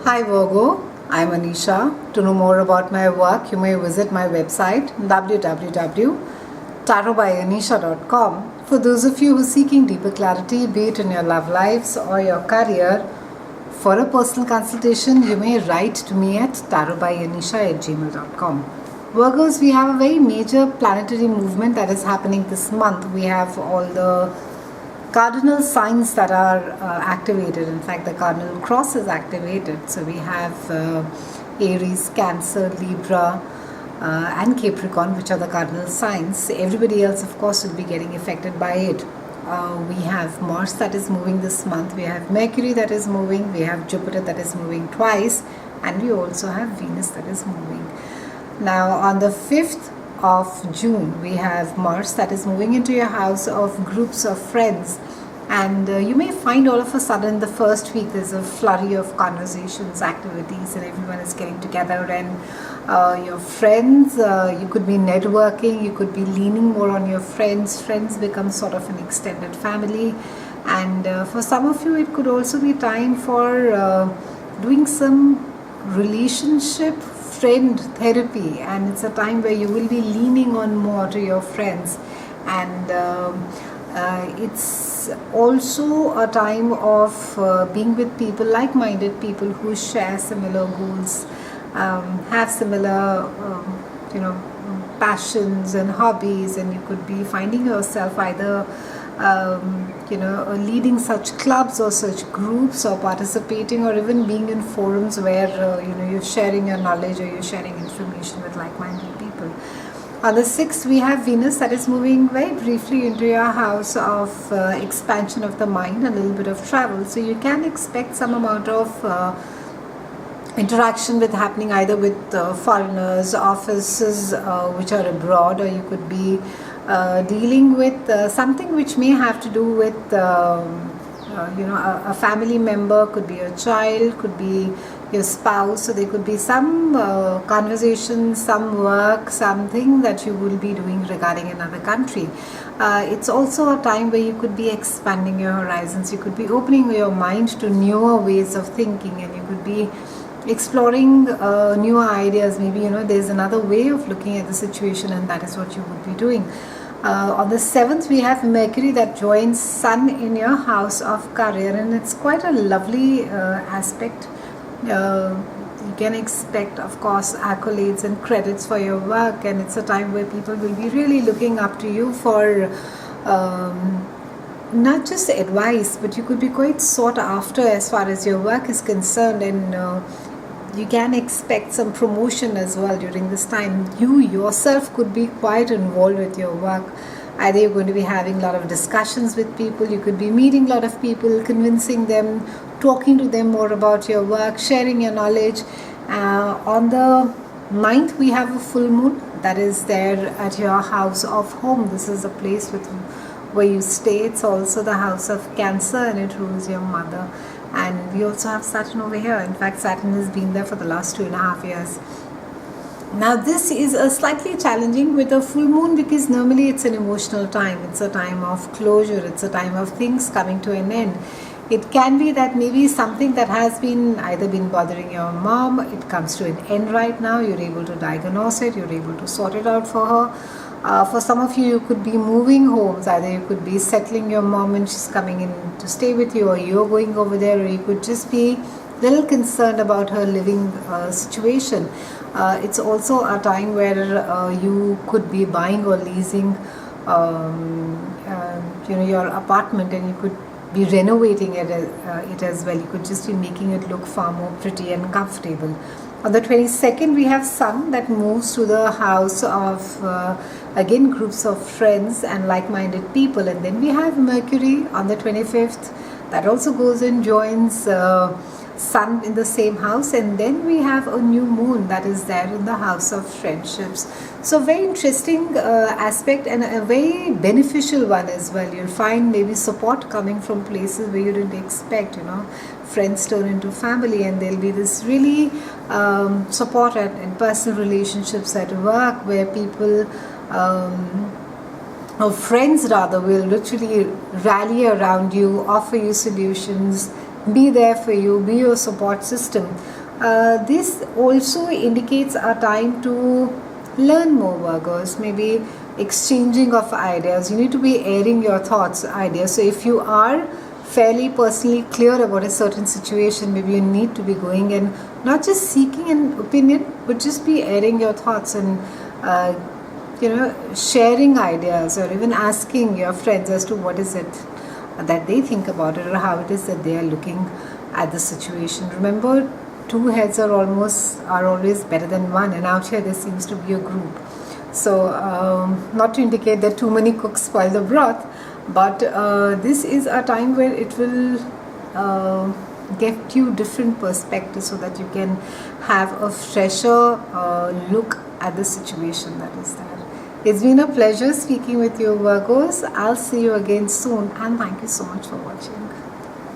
Hi Virgo, I'm Anisha. To know more about my work, you may visit my website www.tarotbyanisha.com. For those of you who are seeking deeper clarity, be it in your love lives or your career, for a personal consultation, you may write to me at tarotbyanisha@gmail.com. Virgos, we have a very major planetary movement that is happening this month. We have all the cardinal signs that are activated. In fact, the cardinal cross is activated. So we have Aries, Cancer, Libra, and Capricorn, which are the cardinal signs. Everybody else, of course, will be getting affected by it. We have Mars that is moving this month. We have Mercury that is moving. We have Jupiter that is moving twice. And we also have Venus that is moving. Now, on the 5th of June, we have Mars that is moving into your house of groups of friends, and you may find all of a sudden the first week there's a flurry of conversations, activities, and everyone is getting together, and your friends, you could be networking, you could be leaning more on your friends. Friends become sort of an extended family, and for some of you it could also be time for doing some relationship friend therapy, and it's a time where you will be leaning on more to your friends, and it's also a time of being with people, like-minded people who share similar goals, have similar passions and hobbies, and you could be finding yourself either leading such clubs or such groups, or participating, or even being in forums where you're sharing your knowledge or you're sharing information with like-minded people. On the 6th, we have Venus that is moving very briefly into your house of expansion of the mind, a little bit of travel. So you can expect some amount of interaction with happening either with foreigners, offices which are abroad, or you could be dealing with something which may have to do with a family member, could be a child, could be your spouse. So there could be some conversation, some work, something that you will be doing regarding another country. It's also a time where you could be expanding your horizons, you could be opening your mind to newer ways of thinking, and you could be exploring newer ideas. Maybe there's another way of looking at the situation, and that is what you would be doing. On the 7th, we have Mercury that joins Sun in your house of career, and it's quite a lovely aspect. You can expect, of course, accolades and credits for your work, and it's a time where people will be really looking up to you for not just advice, but you could be quite sought after as far as your work is concerned, and you can expect some promotion as well during this time. You yourself could be quite involved with your work. Either you're going to be having a lot of discussions with people, you could be meeting a lot of people, convincing them, talking to them more about your work, sharing your knowledge. On the 9th, we have a full moon that is there at your house of home. This is a place where you stay. It's also the house of Cancer, and it rules your mother. And we also have Saturn over here. In fact, Saturn has been there for the last 2.5 years. Now, this is a slightly challenging with a full moon, because normally it's an emotional time. It's a time of closure. It's a time of things coming to an end. It can be that maybe something that has been either been bothering your mom, it comes to an end right now. You're able to diagnose it. You're able to sort it out for her. For some of you, you could be moving homes. Either you could be settling your mom and she's coming in to stay with you, or you're going over there, or you could just be a little concerned about her living situation. It's also a time where you could be buying or leasing your apartment, and you could be renovating it as well. You could just be making it look far more pretty and comfortable. On the 22nd, we have Sun that moves to the house of again groups of friends and like-minded people, and then we have Mercury on the 25th that also goes and joins Sun in the same house, and then we have a new moon that is there in the house of friendships. So very interesting aspect, and a very beneficial one as well. You'll find maybe support coming from places where you didn't expect. Friends turn into family, and there'll be this really support in personal relationships at work, where people or friends rather will literally rally around you, offer you solutions, be there for you, be your support system. This also indicates a time to learn more, Virgos, maybe exchanging of ideas. You need to be airing your thoughts, ideas. So if you are fairly personally clear about a certain situation, maybe you need to be going and not just seeking an opinion, but just be airing your thoughts and sharing ideas, or even asking your friends as to what is it that they think about it, or how it is that they are looking at the situation. Remember, two heads are always better than one, and out here there seems to be a group. So not to indicate that too many cooks spoil the broth, but this is a time where it will get you different perspectives, so that you can have a fresher look at the situation that is there. It's been a pleasure speaking with you, Virgos. I'll see you again soon, and thank you so much for watching.